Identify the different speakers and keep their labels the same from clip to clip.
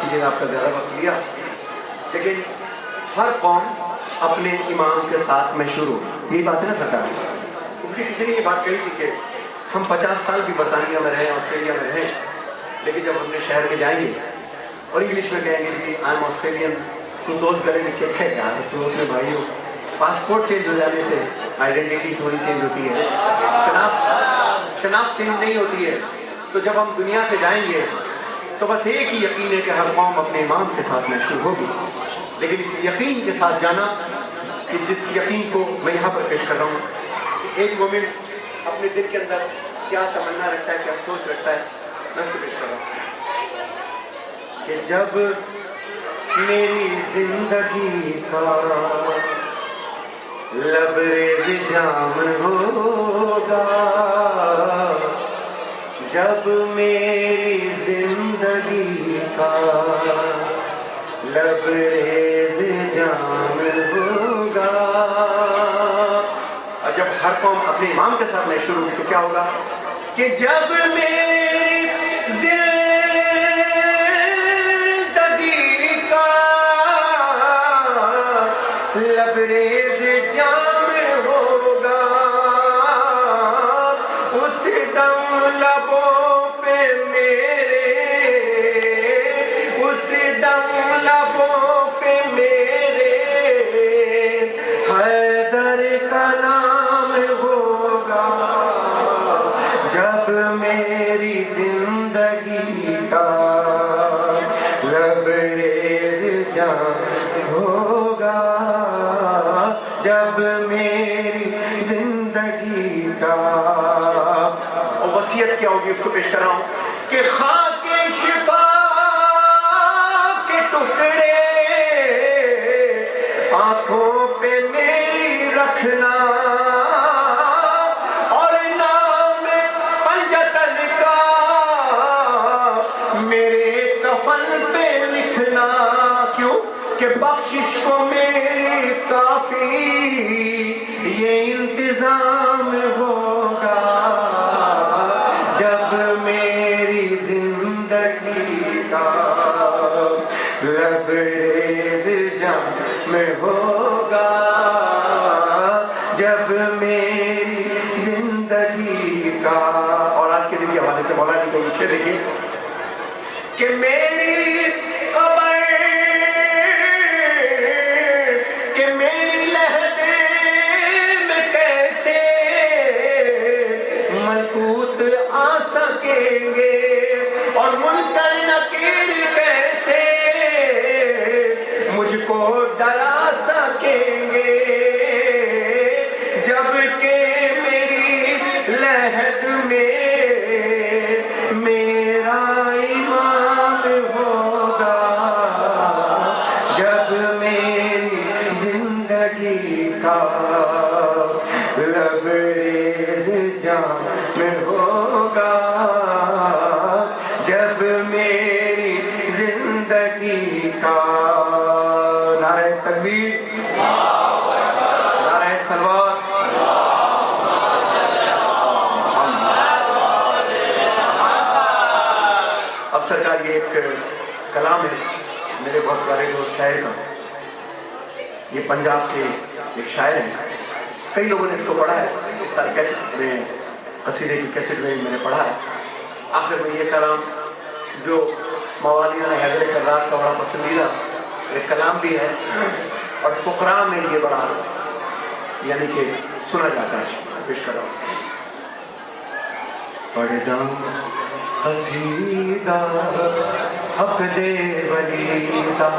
Speaker 1: کیجیے، آپ کا زیادہ وقت لیا، لیکن ہر قوم اپنے امام کے ساتھ مشہور ہو، یہی بات ہے نا سرکار؟ کیونکہ کسی نے یہ بات کہی تھی کہ ہم 50 سال بھی برطانیہ میں رہیں، آسٹریلیا میں رہیں، لیکن جب اپنے شہر میں جائیں گے اور انگلش میں کہیں گے جی آئی ایم آسٹریلین، تو دوست گلے لکھ کے کہے گا تو اپنے بھائی ہو، پاسپورٹ چینج ہو جانے سے آئیڈینٹی تھوڑی چینج ہوتی ہے، شناخت چینج نہیں ہوتی ہے۔ تو جب ہم دنیا سے جائیں گے تو بس ایک ہی یقین ہے کہ ہر قوم اپنے امام کے ساتھ محشور ہوگی، لیکن اس یقین کے ساتھ جانا کہ جس یقین کو میں یہاں پر پیش کر رہا ہوں کہ ایک مومن اپنے دل کے اندر کیا تمنا رکھتا ہے، کیا سوچ رکھتا ہے، میں اس کو پیش کر رہا ہوں کہ جب میری زندگی کا لبریز جام ہوگا، جب میری زندگی کا لبریز جام ہوگا، اور جب ہر قوم اپنے امام کے ساتھ محشور ہوگی تو کیا ہوگا کہ جب میری زندگی کا لبریز جام ہوگا، اس دم لبوں پہ میرے، اس دم لبوں پہ میرے حیدر کا نام ہوگا، جب میری زندگی کا لبریز جام ہوگا، جب میری زندگی کا، اور وصیت کیا ہوگی اس کو پیش کر رہا ہوں کہ خاک شفا کے ٹکڑے آنکھوں پہ میری رکھنا، اور نام پنجتن کا میرے کفن پہ لکھنا، کیوں کہ بخشش کو میری کافی یہ انتظام ہوگا، جب میری زندگی کا لبریز جام ہوگا، جب میری زندگی کا، اور آج کے دن کے حوالے سے مولانا کو لکھے دیکھیے کہ میری قبر، کہ میری لہدے میں کیسے ملکوت آ سکیں گے، اور منکر نکیر کیسے مجھ کو ڈرا سکیں گے، جب کہ میری لہد میں میرا امام ہوگا، جب میری زندگی کا لبریز جام ہوگا، جب میری زندگی کا، نعرہ تکبیر، نعرہ صلوات، اب سرکار یہ ایک کلام ہے میرے بہت پیارے دوست شاعر کا، یہ پنجاب کے ایک شاعر ہیں، کئی لوگوں نے اس کو پڑھا ہے، اس سال کیسٹ میں، قصیدے کی کیسٹ میں نے پڑھا ہے۔ آخر میں یہ کلام جو مولانا حیدر کرار کا بڑا پسندیدہ ایک کلام بھی ہے، اور فقراء میں یہ بڑا یعنی کہ سنا جاتا ہے، پیش کر رہا ہوں۔ پڑھدا قصیدہ حق دے ولی دا،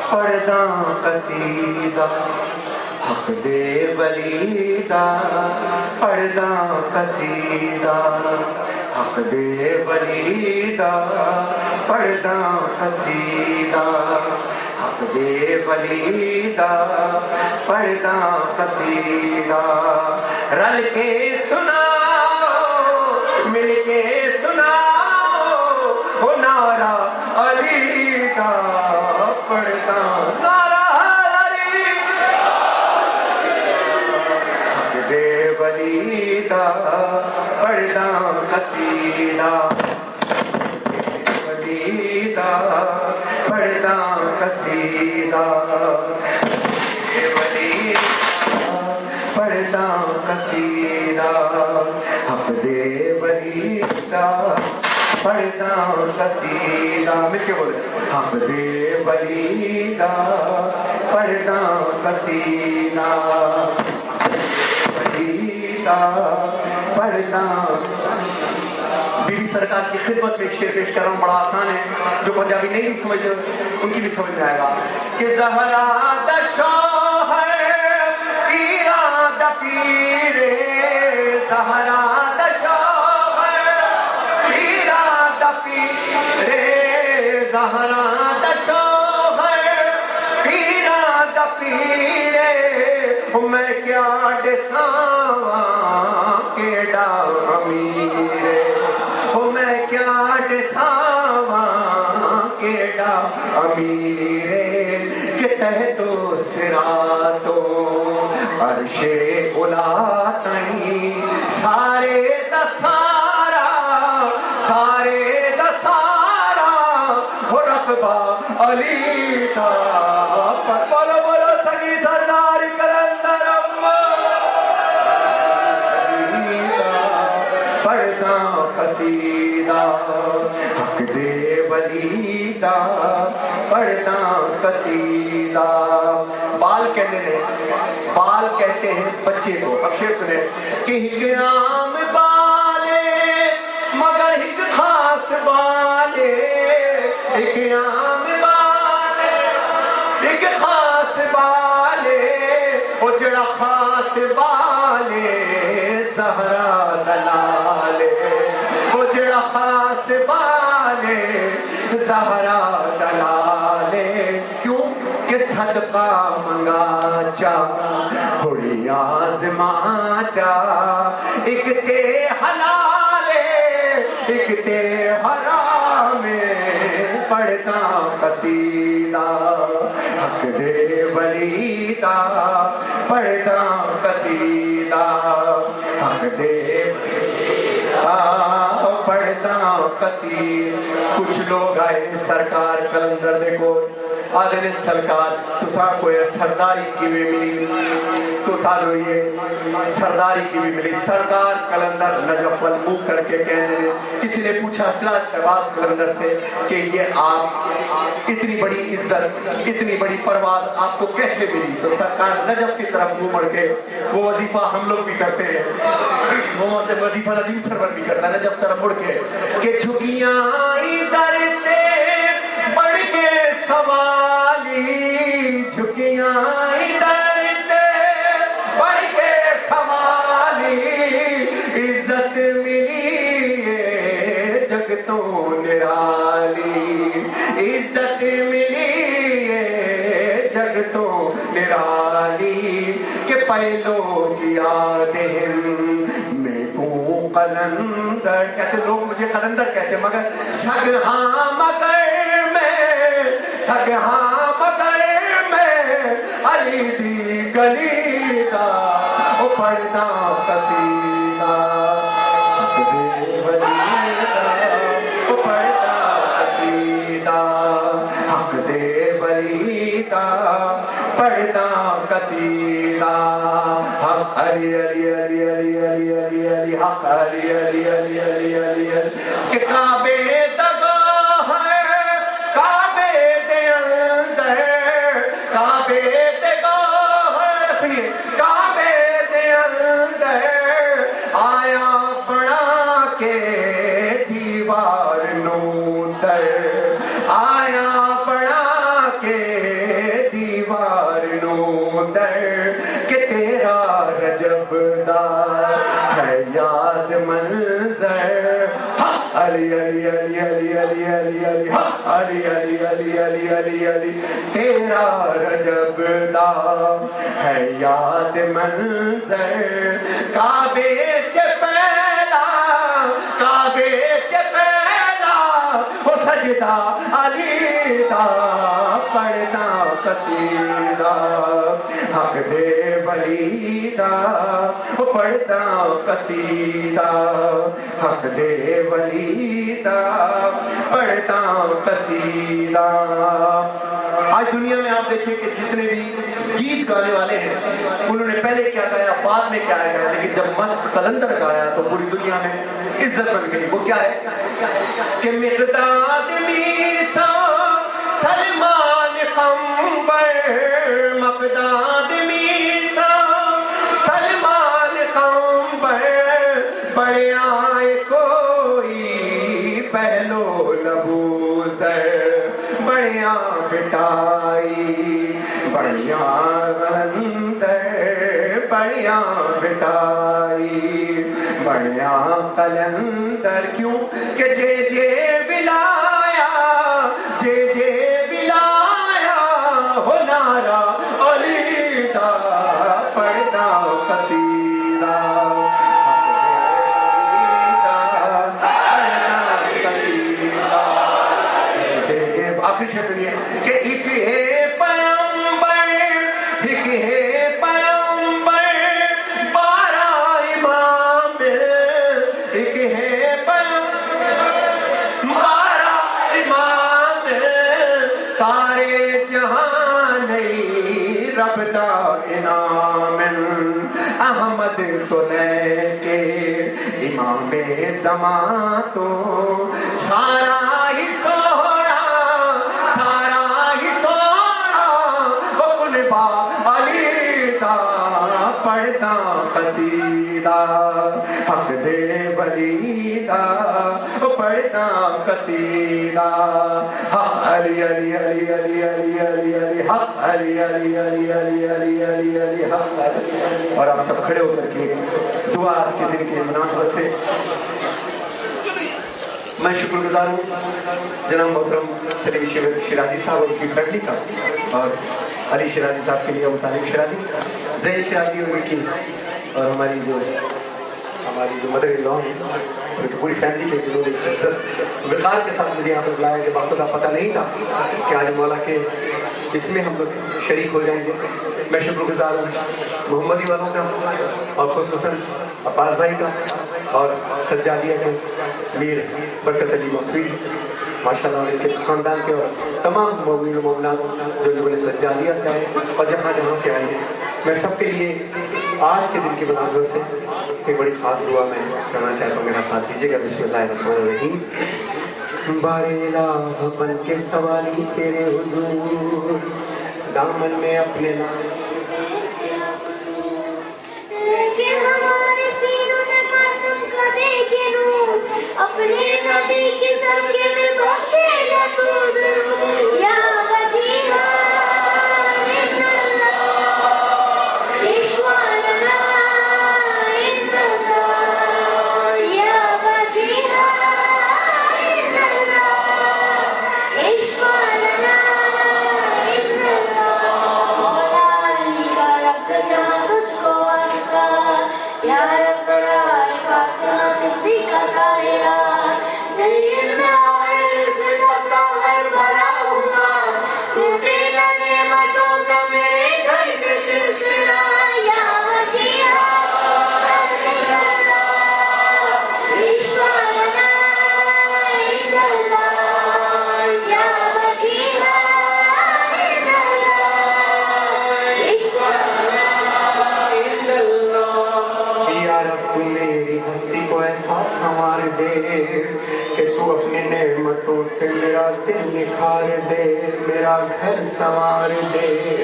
Speaker 1: پڑھدا قصیدہ حق دے ولی دا، پڑھدا قصیدہ حق دے ولی دا، پڑھدا قصیدہ حق دے ولی دا، پڑھدا قصیدہ، رل کے سناؤ، مل کے سناؤ، وہ نعرہ علی کا، پڑھدا نعرہ علی، حق دے ولی دا، پڑھدا قصیدہ ولی دا، حق دے ولی دا پڑھنا قصیدہ مل کے بولے حق دے ولی دا پڑھنا قصیدہ ولی دا پڑھنا بی بی سرکار کی خدمت میں ایک شعر پیش کر رہا ہوں بڑا آسان ہے جو پنجابی نہیں سمجھ ان کی بھی سمجھ میں آئے گا کہ زہرا دا شوہر پیرا دا پیرے زہرا دا شوہر پیرا دا پیرے زہرا دا شوہر پیرا دا پیرے میں کیا ڈساواں کیڑا امیرے میں کیا ڈساواں کیڑا امیرے کہ تحتو صراطو عرش اولا تائیں سارے دا سارا ہو رقبہ علی دا بولو بولو سنگی سردار کلندر پڑھنا قصیدہ حق دے ولی دا پڑھنا قصیدہ بال کہتے ہیں بچے کو اب شعر سنیں کہ ایک عام بالے مگر ایک خاص بالے ایک عام بالے ایک خاص بالے وہ جڑا خاص بالے زہرا دلالے وہ جڑا خاص بالے زہرا دلالے کیوں کہ صدقہ منگا چا ہوئی آزما چا ایک تے حلالے ایک تے حرامے پڑھنا قصیدہ حق دے ولی دا پڑھنا قصیدہ حق دے پڑھنا قصیدہ کچھ لوگ آئے سرکار کلندر دیکھو آدھے نے سرکار تسا کوئی سرداری کی بھی ملی تو سال ہوئی ہے سرداری کی بھی ملی سردار کلندر نجف والموک کر کے کہنے دے کسی نے پوچھا شہباز کلندر سے کہ یہ آپ اتنی بڑی عزت اتنی بڑی پرواز آپ کو کیسے ملی تو سرکار نجف کی طرف منہ مڑ کے وہ وظیفہ ہم لوگ بھی کرتے ہیں وہ وظیفہ نظیم سرور بھی کرتا ہے نجف طرف مڑ کے کہ جھگیاں ڈرتے بڑھ کے سوالی جھکیاں ڈرتے بڑھ کے سوالی عزت ملی ہے جگ تو نرالی عزت ملی ہے جگ تو نرالی کہ پہلو کیا دہن میں تو قلندر کیسے لوگ مجھے قلندر کہتے مگر سگہاں مگر میں علی دی گلی دا او پڑھنا قصیدہ حق دے ولی دا او پڑھنا قصیدہ حق دے ولی دا پڑھنا قصیدہ حق علی علی علی علی علی علی علی حق علی علی علی علی علی علی کہ کعبے دگاہ ہے کعبے دے اندر کعبے دگاہ ہے سنیے کعبے دے اندر آیا بنا کے دیوار نوندر آیا بنا کے دیوار نوندر کہ تیرا رجب دار ہے یاد منظر علی علی علی علی علی علی علی علی علی علی علی علی علی تیرا رجب دا ہے یاد منظر کعبے سے پہلا کعبے سے پہلا ہو سجدہ علی دا پڑھنا قصیدہ حق دے ولی دا پڑھنا قصیدہ حق دے ولی دا پڑھنا قصیدہ آج دنیا میں آپ دیکھیں کہ جتنے بھی گیت گانے والے ہیں انہوں نے پہلے کیا گایا بعد میں کیا گایا، لیکن جب مست قلندر گایا تو پوری دنیا میں عزت بن گئی. وہ کیا ہے کہ مقداد میسا سلمان قمبر، مقداد میسا سلمان قمبر، بڑے آئے کوئی پہلو لبوزر، بڑیا بٹائی بڑیا قلندر، بڑیا بٹائی بڑیا قلندر. کیوں کہ جے بلایا، جے بلایا ہو نارا علی دا پڑھتا قصیدہ. آخری شکل یہ کہ ایک ہے پیغمبر، ایک ہے پیغمبر، 12 امام، ایک ہے پیغمبر 12 امام، سارے جہان نہیں رب دا انعام. احمد تو لے کے امام زمان تو سارا ہی سوڑا، سارا ہی سوڑا، حکم با علی دا پڑھتا قصیدہ، حق دے ولی دا پڑھتا قصیدہ. حق علی علی علی علی علی علی علی حق علی علی علی علی علی علی علی حق علی. اور آپ سب کھڑے ہو کر کے دعا آج کے دن کی مناسبت سے میں شکر گزار ہوں جناب محترم سلیم شیرازی صاحب اور ان کی فیملی کا، اور علی شیرازی صاحب کے لیے ابو طالب شیرازی، زین شیرازی اور ان کی، اور ہماری جو مدر ان لا ہیں ان کی پوری فیملی کے جنہوں نے عزت وقار کے ساتھ مجھے یہاں پر بلایا کہ وقت کا پتہ نہیں تھا کہ آج مولا کے اس میں ہم لوگ شریک ہو جائیں گے. میں شکر گزار ہوں محمدی والوں کا، اور خصوصاً عباس بھائی کا، اور سجادیہ کے میر برکت علی موسوی ماشاء اللہ، ان کے خاندان کے، اور تمام مومنین و مومنات جو لوگوں نے سجادیہ سے آئے اور جہاں جہاں سے آئے ہیں. میں سب کے لیے آج کے دن کی مناسبت سے ایک بڑی خاص دعا میں کرنا چاہتا ہوں، میرا ساتھ دیجیے گا. بسم اللہ الرحمن الرحیم. بارے الہ بن کے سوالی تیرے حضور، دامن میں اپنے نام
Speaker 2: ہمارے سینوں نے ماتم کا دیکھے نور، اپنے نبی کے صدقے میں بخشے گا تو ضرور. یا وجیہا عند اللہ اشفع لنا عند اللہ، یا وجیہا عند اللہ اشفع لنا عند اللہ. مولا علی کا رب جہاں تجھ کو واسطہ، یا رب رائے فاطمہ صدیقہ طاہرہ، دل میں اور رزق کا ساغر بھرا ہوا، ٹوٹے نہ نعمتوں کا میرے گھر سے سلسلہ. یا وجیہا عند اللہ اشفع لنا عند اللہ، یا وجیہا عند اللہ اشفع
Speaker 1: عند اللہ. یا رب تو میری ہستی کو ایسا سنوار دے کہ تو اپنی نعمتوں سے میرا دل نکھار دے، میرا گھر سنوار دے.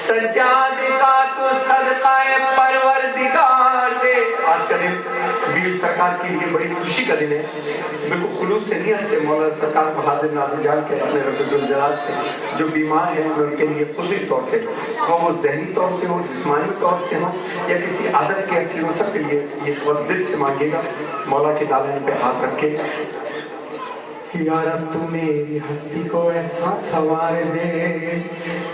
Speaker 1: سجاد کا تو صدقہ پروردگار دے. آج کا دن ویر سرکار کے لیے بڑی خوشی کا دن ہے. بالکل خلوص سے نیت سے مولانا سرکار کو حاضر ناظر جان کے اپنے رب الجلال سے جو بیمار ہیں میں ان کے لیے خصوصی طور سے، خواہ وہ ذہنی طور سے ہو، جسمانی طور سے ہو، یا کسی عادت کے اثر و سب کے لیے یہ وقت دل سے مانگے گا مولا کے دالن پہ ہاتھ رکھ کے. یا رب تو میری ہستی کو ایسا سنوار دے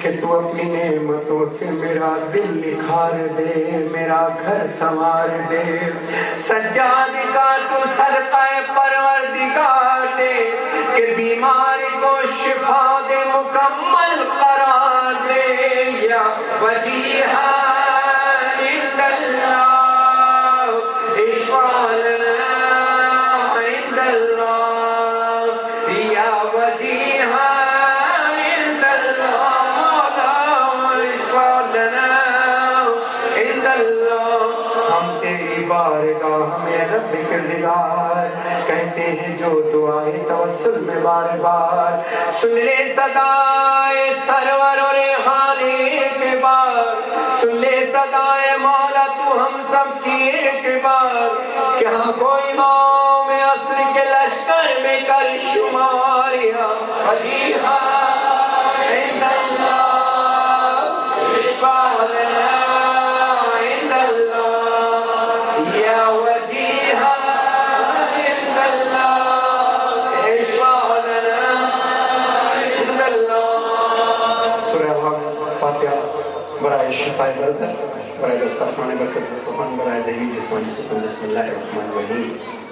Speaker 1: کہ تو اپنی نعمتوں سے میرا دل نکھار دے، میرا گھر سنوار دے. سجاد کا تو صدقہ پروردگار دے کہ بیمار کو شفا دے، مکمل قرار دے. یا وجیہا عند اللہ اشفع لنا عند اللہ، یا وجیہا عند اللہ مولا اشفع
Speaker 3: پروردگار کہتے ہیں جو دعائیں توسل میں بار بار سن لے صدائے سرور و ریحانی ایک بار سن لے صدائے مولا تو ہم سب کی ایک بار کہ ہاں کوئی امام عصر کے لشکر میں کر شمار یا وجیہا عند اللہ اشفع لنا عند اللہ یا وجیہا عند اللہ اشفع لنا عند اللہ سورہ الحمد فاتحہ برائے شفاء برزر برائے دسترخوان برکت دسترخوان برائے ذہنی جسمانی سکون بسم اللہ الرحمن الرحیم